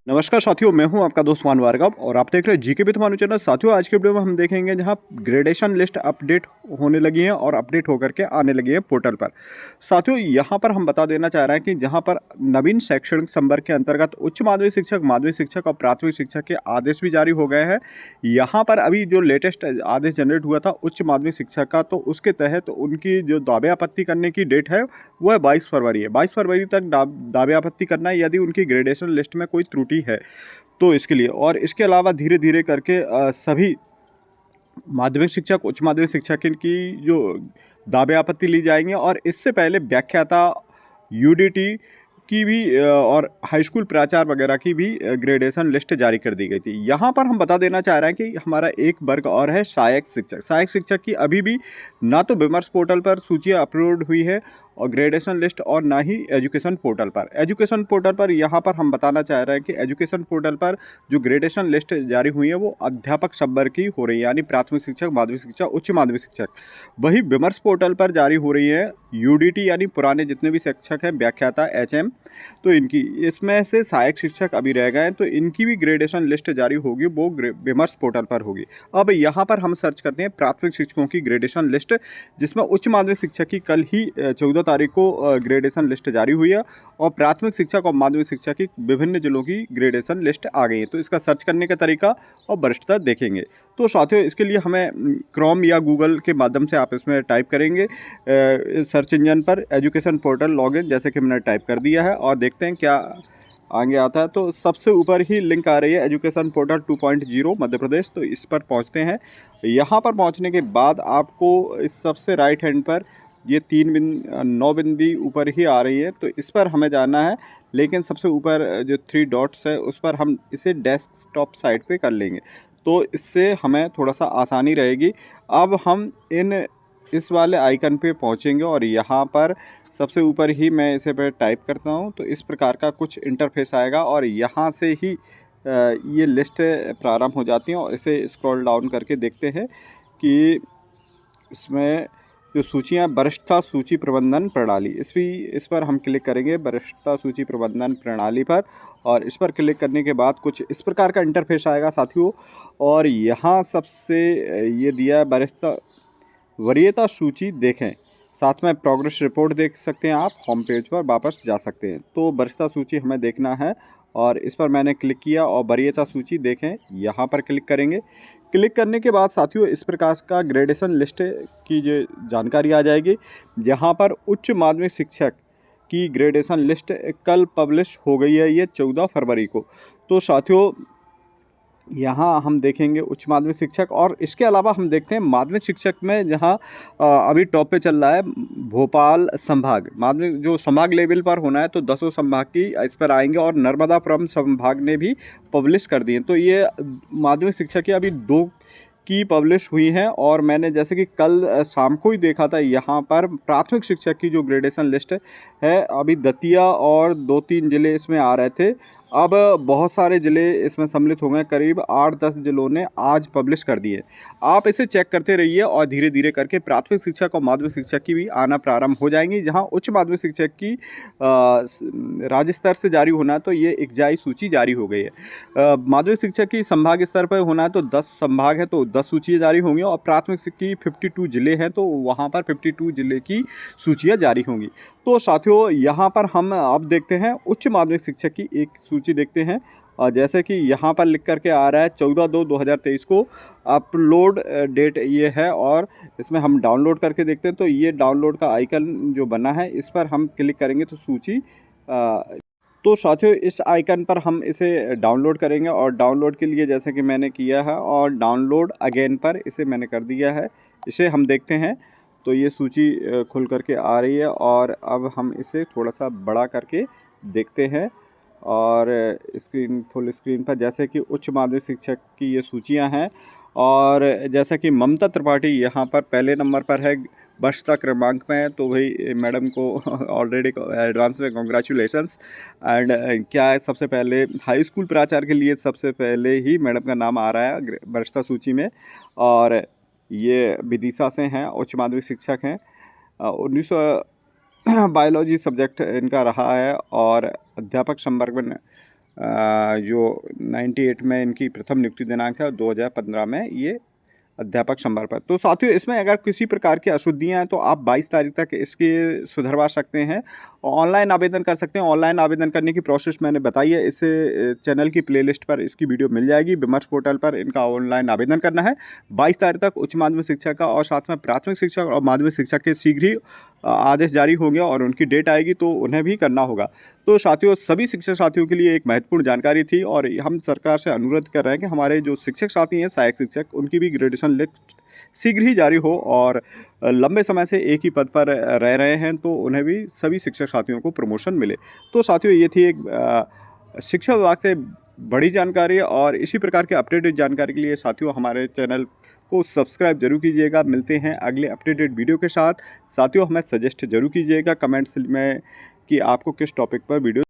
नमस्कार साथियों, मैं हूं आपका दोस्त मान भार्गव और आप देख रहे हैं जीके विद मानु चैनल। साथियों, आज के वीडियो में हम देखेंगे जहां ग्रेडेशन लिस्ट अपडेट होने लगी है और अपडेट होकर के आने लगी है पोर्टल पर। साथियों, यहां पर हम बता देना चाह रहे हैं कि जहां पर नवीन शैक्षणिक संवर्ग के अंतर्गत उच्च माध्यमिक शिक्षक और प्राथमिक शिक्षक के आदेश भी जारी हो गए हैं। यहाँ पर अभी जो लेटेस्ट आदेश जनरेट हुआ था उच्च माध्यमिक शिक्षक का, तो उसके तहत उनकी जो दावे आपत्ति करने की डेट है वो है 22 फरवरी है। 22 फरवरी तक दावे आपत्ति करना है यदि उनकी ग्रेडेशन लिस्ट में कोई त्रुटि है तो इसके लिए। और इसके अलावा धीरे धीरे करके सभी माध्यमिक शिक्षक, उच्च माध्यमिक शिक्षक की जो दावे आपत्ति ली जाएंगे। और इससे पहले व्याख्याता, यूडीटी की भी और हाई स्कूल प्राचार्य वगैरह की भी ग्रेडेशन लिस्ट जारी कर दी गई थी। यहाँ पर हम बता देना चाह रहे हैं कि हमारा एक वर्ग और है सहायक शिक्षक। सहायक शिक्षक की अभी भी ना तो विमर्श पोर्टल पर सूची अपलोड हुई है और ग्रेडेशन लिस्ट, और ना ही एजुकेशन पोर्टल पर। एजुकेशन पोर्टल पर यहाँ पर हम बताना चाह रहे हैं कि एजुकेशन पोर्टल पर जो ग्रेडेशन लिस्ट जारी हुई है वो अध्यापक संवर्ग की हो रही है, यानी प्राथमिक शिक्षक, माध्यमिक शिक्षक, उच्च माध्यमिक शिक्षक। वही विमर्श पोर्टल पर जारी हो रही है यूडीटी, यानी पुराने जितने भी शिक्षक हैं, व्याख्याता, एचएम, तो इनकी। इसमें से सहायक शिक्षक अभी रह गए हैं, तो इनकी भी ग्रेडेशन लिस्ट जारी होगी, वो विमर्श पोर्टल पर होगी। अब यहाँ पर हम सर्च करते हैं प्राथमिक शिक्षकों की ग्रेडेशन लिस्ट, जिसमें उच्च माध्यमिक शिक्षक की कल ही 14 तारीख को ग्रेडेशन लिस्ट जारी हुई है और प्राथमिक शिक्षक और माध्यमिक शिक्षक की विभिन्न जिलों की ग्रेडेशन लिस्ट आ गई है। तो इसका सर्च करने का तरीका और वरिष्ठता देखेंगे। तो साथियों, इसके लिए हमें क्रोम या गूगल के माध्यम से आप इसमें टाइप करेंगे सर्च इंजन पर एजुकेशन पोर्टल लॉगिन, जैसे कि मैंने टाइप कर दिया है, और देखते हैं क्या आगे आता है। तो सबसे ऊपर ही लिंक आ रही है एजुकेशन पोर्टल 2.0 मध्य प्रदेश, तो इस पर पहुंचते हैं। यहाँ पर पहुंचने के बाद आपको इस सबसे राइट हैंड पर ये 9 बिंदी ऊपर ही आ रही है, तो इस पर हमें जाना है। लेकिन सबसे ऊपर जो 3 डॉट्स है उस पर हम इसे डेस्कटॉप साइट पे कर लेंगे, तो इससे हमें थोड़ा सा आसानी रहेगी। अब हम इस वाले आइकन पे पहुंचेंगे और यहाँ पर सबसे ऊपर ही मैं इसे पे टाइप करता हूँ, तो इस प्रकार का कुछ इंटरफेस आएगा और यहाँ से ही ये लिस्ट प्रारंभ हो जाती है। और इसे स्क्रॉल डाउन करके देखते हैं कि इसमें जो सूचियाँ, वरिष्ठता सूची प्रबंधन प्रणाली, इस पर हम क्लिक करेंगे, वरिष्ठता सूची प्रबंधन प्रणाली पर। और इस पर क्लिक करने के बाद कुछ इस प्रकार का इंटरफेस आएगा साथियों। और यहाँ सबसे ये दिया है वरीयता सूची देखें, साथ में प्रोग्रेस रिपोर्ट देख सकते हैं। आप होम पेज पर वापस जा सकते हैं। तो वरीयता सूची हमें देखना है और इस पर मैंने क्लिक किया और वरीयता सूची देखें यहाँ पर क्लिक करेंगे। क्लिक करने के बाद साथियों इस प्रकार का ग्रेडेशन लिस्ट की जो जानकारी आ जाएगी, जहाँ पर उच्च माध्यमिक शिक्षक की ग्रेडेशन लिस्ट कल पब्लिश हो गई है, ये 14 फरवरी को। तो साथियों यहाँ हम देखेंगे उच्च माध्यमिक शिक्षक, और इसके अलावा हम देखते हैं माध्यमिक शिक्षक में, जहाँ अभी टॉप पे चल रहा है भोपाल संभाग। माध्यमिक जो संभाग लेवल पर होना है तो 10 संभाग की इस पर आएंगे, और नर्मदापुरम संभाग ने भी पब्लिश कर दिए। तो ये माध्यमिक शिक्षक की अभी 2 की पब्लिश हुई हैं। और मैंने जैसे कि कल शाम को ही देखा था, यहाँ पर प्राथमिक शिक्षक की जो ग्रेडेशन लिस्ट है, अभी दतिया और 2-3 ज़िले इसमें आ रहे थे। अब बहुत सारे ज़िले इसमें सम्मिलित हो गए, करीब 8-10 ज़िलों ने आज पब्लिश कर दिए। आप इसे चेक करते रहिए और धीरे धीरे करके प्राथमिक शिक्षक और माध्यमिक शिक्षक की भी आना प्रारंभ हो जाएंगी। जहाँ उच्च माध्यमिक शिक्षक की राज्य स्तर से जारी होना है तो ये एकजाई सूची जारी हो गई है। माध्यमिक शिक्षक की संभाग स्तर पर होना है तो 10 संभाग है तो 10 सूचियाँ जारी होंगी, और प्राथमिक शिक्षक की 52 ज़िले हैं तो वहाँ पर 52 ज़िले की सूचियाँ जारी होंगी। तो साथियों यहाँ पर हम अब देखते हैं उच्च माध्यमिक शिक्षक की एक सूची देखते हैं। जैसे कि यहाँ पर लिख करके आ रहा है 14/2/2023 को अपलोड डेट ये है, और इसमें हम डाउनलोड करके देखते हैं। तो ये डाउनलोड का आइकन जो बना है इस पर हम क्लिक करेंगे तो सूची तो साथियों इस आइकन पर हम इसे डाउनलोड करेंगे, और डाउनलोड के लिए जैसे कि मैंने किया है और डाउनलोड अगेन पर इसे मैंने कर दिया है। इसे हम देखते हैं तो ये सूची खुल करके आ रही है, और अब हम इसे थोड़ा सा बड़ा करके देखते हैं। और फुल स्क्रीन पर जैसे कि उच्च माध्यमिक शिक्षक की ये सूचियां हैं, और जैसा कि ममता त्रिपाठी यहाँ पर पहले नंबर पर है, वरिष्ठता क्रमांक में है। तो वही मैडम को ऑलरेडी एडवांस में कॉन्ग्रेचुलेशंस। एंड क्या है, सबसे पहले हाई स्कूल प्राचार्य के लिए सबसे पहले ही मैडम का नाम आ रहा है वरिष्ठता सूची में। और ये विदिशा से हैं, उच्च माध्यमिक शिक्षक हैं। 1900 बायोलॉजी सब्जेक्ट इनका रहा है, और अध्यापक संवर्ग में जो 98 में इनकी प्रथम नियुक्ति दिनांक है और 2015 में ये अध्यापक संभार पर। तो साथियों, इसमें अगर किसी प्रकार की अशुद्धियाँ हैं तो आप 22 तारीख तक इसकी सुधरवा सकते हैं। ऑनलाइन आवेदन कर सकते हैं। ऑनलाइन आवेदन करने की प्रोसेस मैंने बताई है, इस चैनल की प्लेलिस्ट पर इसकी वीडियो मिल जाएगी। विमर्श पोर्टल पर इनका ऑनलाइन आवेदन करना है। 22 तारीख तक उच्च माध्यमिक शिक्षा का और साथ में प्राथमिक शिक्षक और माध्यमिक शिक्षा के शीघ्र ही आदेश जारी होंगे और उनकी डेट आएगी तो उन्हें भी करना होगा। तो साथियों, सभी शिक्षक साथियों के लिए एक महत्वपूर्ण जानकारी थी और हम सरकार से अनुरोध कर रहे हैं कि हमारे जो शिक्षक साथी हैं, सहायक शिक्षक, उनकी भी ग्रेजुएशन लिस्ट शीघ्र ही जारी हो और लंबे समय से एक ही पद पर रह रहे हैं तो उन्हें भी सभी शिक्षक साथियों को प्रमोशन मिले। तो साथियों, ये थी एक शिक्षा विभाग से बड़ी जानकारी और इसी प्रकार के अपडेटेड जानकारी के लिए साथियों हमारे चैनल को सब्सक्राइब जरूर कीजिएगा। मिलते हैं अगले अपडेटेड वीडियो के साथ। साथियों, हमें सजेस्ट जरूर कीजिएगा कमेंट्स में कि आपको किस टॉपिक पर वीडियो